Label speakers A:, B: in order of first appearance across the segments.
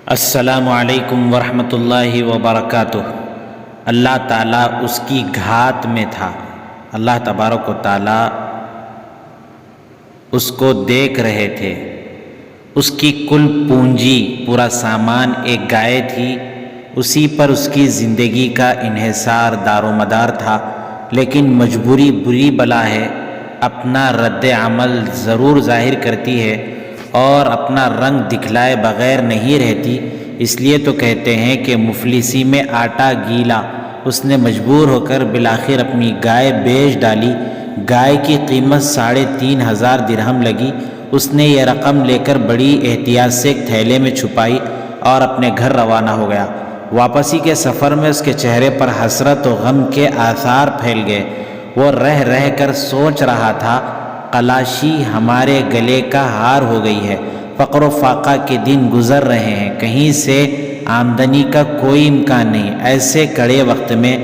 A: السلام علیکم ورحمۃ اللہ وبرکاتہ۔ اللہ تعالیٰ اس کی گھات میں تھا۔ اللہ تبارک و تعالیٰ اس کو دیکھ رہے تھے۔ اس کی کل پونجی، پورا سامان ایک گائے تھی، اسی پر اس کی زندگی کا انحصار دار و مدار تھا۔ لیکن مجبوری بری بلا ہے، اپنا رد عمل ضرور ظاہر کرتی ہے اور اپنا رنگ دکھلائے بغیر نہیں رہتی۔ اس لیے تو کہتے ہیں کہ مفلسی میں آٹا گیلا۔ اس نے مجبور ہو کر بالآخر اپنی گائے بیچ ڈالی۔ گائے کی قیمت 3,500 درہم لگی۔ اس نے یہ رقم لے کر بڑی احتیاط سے ایک تھیلے میں چھپائی اور اپنے گھر روانہ ہو گیا۔ واپسی کے سفر میں اس کے چہرے پر حسرت و غم کے آثار پھیل گئے۔ وہ رہ رہ کر سوچ رہا تھا، قلاشی ہمارے گلے کا ہار ہو گئی ہے، فقر و فاقہ کے دن گزر رہے ہیں، کہیں سے آمدنی کا کوئی امکان نہیں۔ ایسے کڑے وقت میں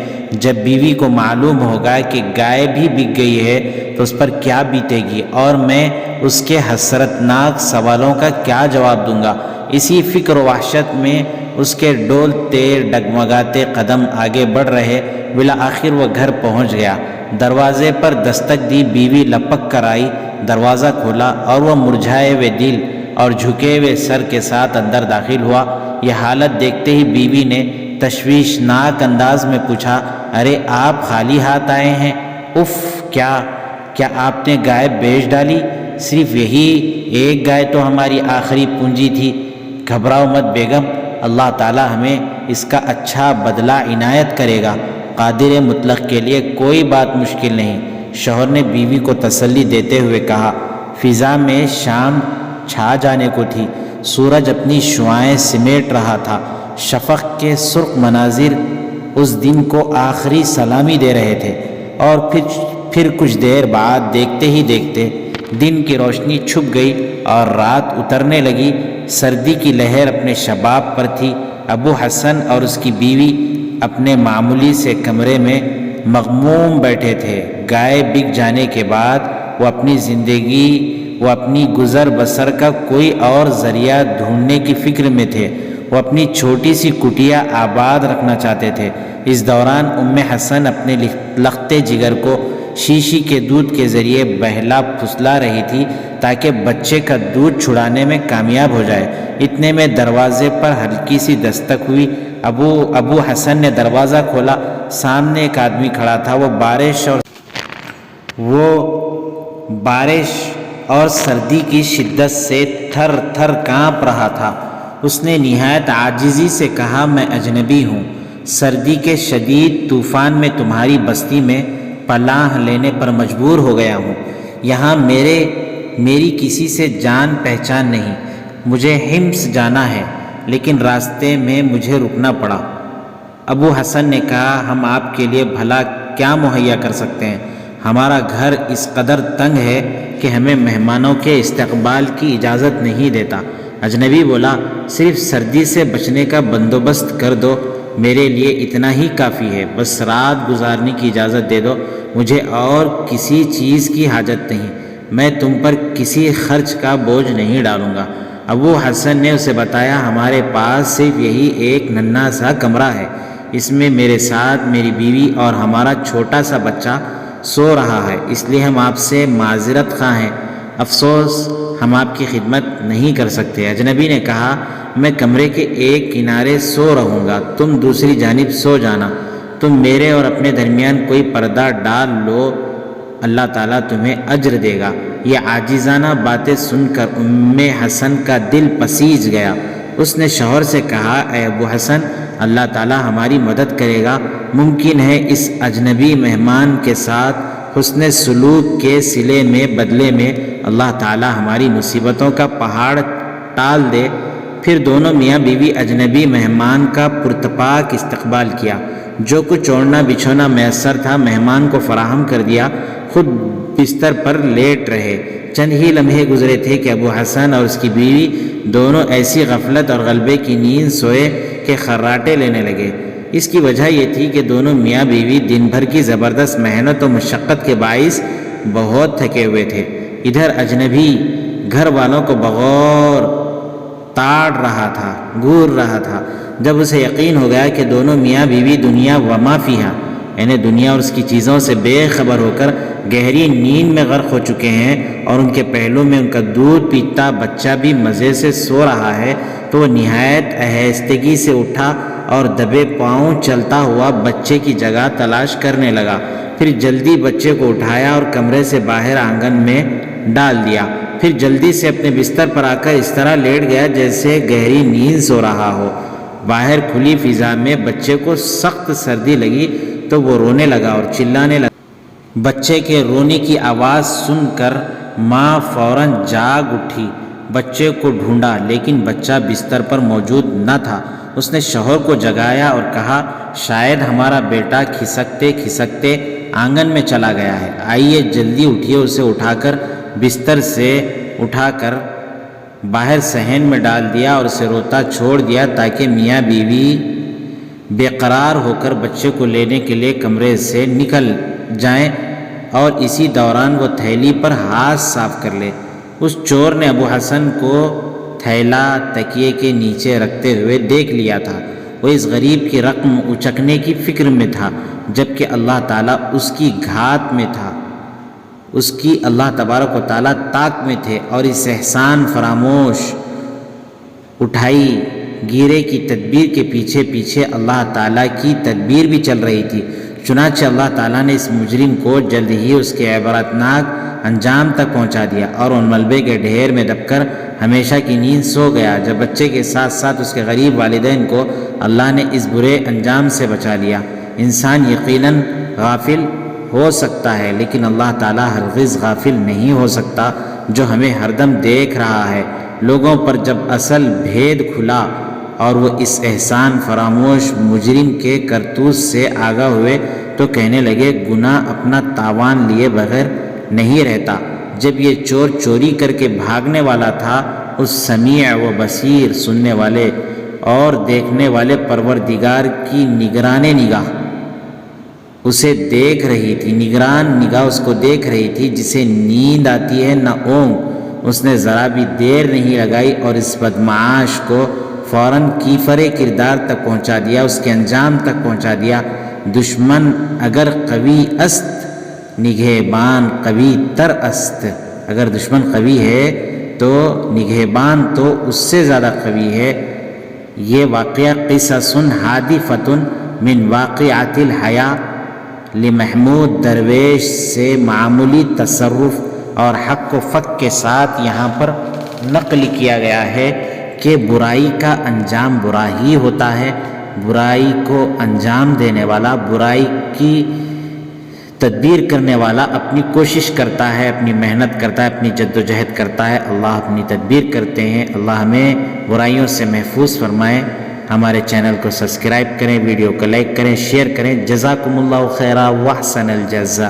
A: جب بیوی کو معلوم ہوگا کہ گائے بھی بک گئی ہے تو اس پر کیا بیتے گی، اور میں اس کے حسرتناک سوالوں کا کیا جواب دوں گا۔ اسی فکر و وحشت میں اس کے ڈولتے ڈگمگاتے قدم آگے بڑھ رہے۔ بالآخر وہ گھر پہنچ گیا۔ دروازے پر دستک دی، بیوی لپک کر آئی، دروازہ کھولا اور وہ مرجھائے ہوئے دل اور جھکے ہوئے سر کے ساتھ اندر داخل ہوا۔ یہ حالت دیکھتے ہی بیوی نے تشویشناک انداز میں پوچھا، ارے آپ خالی ہاتھ آئے ہیں؟ اف، کیا آپ نے گائے بیچ ڈالی؟ صرف یہی ایک گائے تو ہماری آخری پونجی تھی۔ گھبراؤ مت بیگم، اللہ تعالی ہمیں اس کا اچھا بدلہ عنایت کرے گا۔ قادر مطلق کے لیے کوئی بات مشکل نہیں، شوہر نے بیوی کو تسلی دیتے ہوئے کہا۔ فضا میں شام چھا جانے کو تھی، سورج اپنی شعاعیں سمیٹ رہا تھا، شفق کے سرخ مناظر اس دن کو آخری سلامی دے رہے تھے، اور پھر کچھ دیر بعد دیکھتے ہی دیکھتے دن کی روشنی چھپ گئی اور رات اترنے لگی۔ سردی کی لہر اپنے شباب پر تھی۔ ابو حسن اور اس کی بیوی اپنے معمولی سے کمرے میں مغموم بیٹھے تھے۔ گائے بک جانے کے بعد وہ اپنی گزر بسر کا کوئی اور ذریعہ ڈھونڈنے کی فکر میں تھے۔ وہ اپنی چھوٹی سی کٹیا آباد رکھنا چاہتے تھے۔ اس دوران حسن اپنے لختے جگر کو شیشی کے دودھ کے ذریعے بہلا پھسلا رہی تھی تاکہ بچے کا دودھ چھڑانے میں کامیاب ہو جائے۔ اتنے میں دروازے پر ہلکی سی دستک ہوئی۔ ابو حسن نے دروازہ کھولا۔ سامنے ایک آدمی کھڑا تھا۔ وہ بارش اور سردی کی شدت سے تھر تھر کانپ رہا تھا۔ اس نے نہایت عاجزی سے کہا، میں اجنبی ہوں، سردی کے شدید طوفان میں تمہاری بستی میں پناہ لینے پر مجبور ہو گیا ہوں۔ یہاں میری کسی سے جان پہچان نہیں۔ مجھے حمص جانا ہے، لیکن راستے میں مجھے رکنا پڑا۔ ابو حسن نے کہا، ہم آپ کے لیے بھلا کیا مہیا کر سکتے ہیں؟ ہمارا گھر اس قدر تنگ ہے کہ ہمیں مہمانوں کے استقبال کی اجازت نہیں دیتا۔ اجنبی بولا، صرف سردی سے بچنے کا بندوبست کر دو، میرے لیے اتنا ہی کافی ہے۔ بس رات گزارنے کی اجازت دے دو، مجھے اور کسی چیز کی حاجت نہیں۔ میں تم پر کسی خرچ کا بوجھ نہیں ڈالوں گا۔ ابو حسن نے اسے بتایا، ہمارے پاس صرف یہی ایک ننھا سا کمرہ ہے، اس میں میرے ساتھ میری بیوی اور ہمارا چھوٹا سا بچہ سو رہا ہے، اس لیے ہم آپ سے معذرت خواہ ہیں۔ افسوس ہم آپ کی خدمت نہیں کر سکتے۔ اجنبی نے کہا، میں کمرے کے ایک کنارے سو رہوں گا، تم دوسری جانب سو جانا۔ تم میرے اور اپنے درمیان کوئی پردہ ڈال لو، اللہ تعالیٰ تمہیں اجر دے گا۔ یہ عاجزانہ باتیں سن کر حسن کا دل پسیج گیا۔ اس نے شوہر سے کہا، اے ابو حسن، اللہ تعالیٰ ہماری مدد کرے گا۔ ممکن ہے اس اجنبی مہمان کے ساتھ حسن سلوک کے صلے میں بدلے میں اللہ تعالیٰ ہماری مصیبتوں کا پہاڑ ٹال دے۔ پھر دونوں میاں بیوی اجنبی مہمان کا پرتپاک استقبال کیا۔ جو کچھ اوڑھنا بچھونا میسر تھا مہمان کو فراہم کر دیا، خود بستر پر لیٹ رہے۔ چند ہی لمحے گزرے تھے کہ ابو حسن اور اس کی بیوی دونوں ایسی غفلت اور غلبے کی نیند سوئے کہ خراٹے لینے لگے۔ اس کی وجہ یہ تھی کہ دونوں میاں بیوی دن بھر کی زبردست محنت و مشقت کے باعث بہت تھکے ہوئے تھے۔ ادھر اجنبی گھر والوں کو بغور تاڑ رہا تھا، گور رہا تھا۔ جب اسے یقین ہو گیا کہ دونوں میاں بیوی دنیا وما فیہا، یعنی دنیا اور اس کی چیزوں سے بے خبر ہو کر گہری نیند میں غرق ہو چکے ہیں اور ان کے پہلو میں ان کا دودھ پیتا بچہ بھی مزے سے سو رہا ہے، تو وہ نہایت آہستگی سے اٹھا اور دبے پاؤں چلتا ہوا بچے کی جگہ تلاش کرنے لگا۔ پھر جلدی بچے کو اٹھایا اور کمرے سے باہر آنگن میں ڈال دیا۔ پھر جلدی سے اپنے بستر پر آ کر اس طرح لیٹ گیا جیسے گہری نیند سو رہا ہو۔ باہر کھلی فضا میں بچے کو سخت سردی لگی تو وہ رونے لگا اور چلانے لگا۔ بچے کے رونے کی آواز سن کر ماں فوراً جاگ اٹھی، بچے کو ڈھونڈا لیکن بچہ بستر پر موجود نہ تھا۔ اس نے شوہر کو جگایا اور کہا، شاید ہمارا بیٹا کھسکتے کھسکتے آنگن میں چلا گیا ہے، آئیے جلدی اٹھیے۔ اسے اٹھا کر بستر سے اٹھا کر باہر صحن میں ڈال دیا اور اسے روتا چھوڑ دیا تاکہ میاں بیوی بے قرار ہو کر بچے کو لینے کے لیے کمرے سے نکل جائیں اور اسی دوران وہ تھیلی پر ہاتھ صاف کر لے۔ اس چور نے ابو حسن کو تھیلا تکیے کے نیچے رکھتے ہوئے دیکھ لیا تھا۔ وہ اس غریب کی رقم اچکنے کی فکر میں تھا، جبکہ اللہ تعالیٰ اس کی گھات میں تھا، اس کی اللہ تبارک و تعالیٰ طاق میں تھے، اور اس احسان فراموش اٹھائی گیرے کی تدبیر کے پیچھے پیچھے اللہ تعالیٰ کی تدبیر بھی چل رہی تھی۔ چنانچہ اللہ تعالیٰ نے اس مجرم کو جلد ہی اس کے عبرتناک انجام تک پہنچا دیا اور ان ملبے کے ڈھیر میں دب کر ہمیشہ کی نیند سو گیا۔ جب بچے کے ساتھ ساتھ اس کے غریب والدین کو اللہ نے اس برے انجام سے بچا لیا۔ انسان یقیناً غافل ہو سکتا ہے لیکن اللہ تعالیٰ ہرگز غافل نہیں ہو سکتا، جو ہمیں ہر دم دیکھ رہا ہے۔ لوگوں پر جب اصل بھید کھلا اور وہ اس احسان فراموش مجرم کے کرتوت سے آگاہ ہوئے تو کہنے لگے، گناہ اپنا تاوان لیے بغیر نہیں رہتا۔ جب یہ چور چوری کر کے بھاگنے والا تھا، اس سمیع و بصیر، سننے والے اور دیکھنے والے پروردگار کی نگران نگاہ اسے دیکھ رہی تھی، نگران نگاہ اس کو دیکھ رہی تھی، جسے نیند آتی ہے نہ اونگ۔ اس نے ذرا بھی دیر نہیں لگائی اور اس بدمعاش کو فوراً کیفر کردار تک پہنچا دیا، اس کے انجام تک پہنچا دیا۔ دشمن اگر قوی است نگہبان قوی تر است، اگر دشمن قوی ہے تو نگہبان تو اس سے زیادہ قوی ہے۔ یہ واقعہ قصص حادثۃ من واقعات الحیاء لمحمود درویش سے معمولی تصرف اور حق و فق کے ساتھ یہاں پر نقل کیا گیا ہے کہ برائی کا انجام برا ہی ہوتا ہے۔ برائی کو انجام دینے والا، برائی کی تدبیر کرنے والا اپنی کوشش کرتا ہے، اپنی محنت کرتا ہے، اپنی جد و جہد کرتا ہے، اللہ اپنی تدبیر کرتے ہیں۔ اللہ ہمیں برائیوں سے محفوظ فرمائے۔ ہمارے چینل کو سبسکرائب کریں، ویڈیو کو لائک کریں، شیئر کریں۔ جزاکم اللہ خیرا واحسن الجزاء۔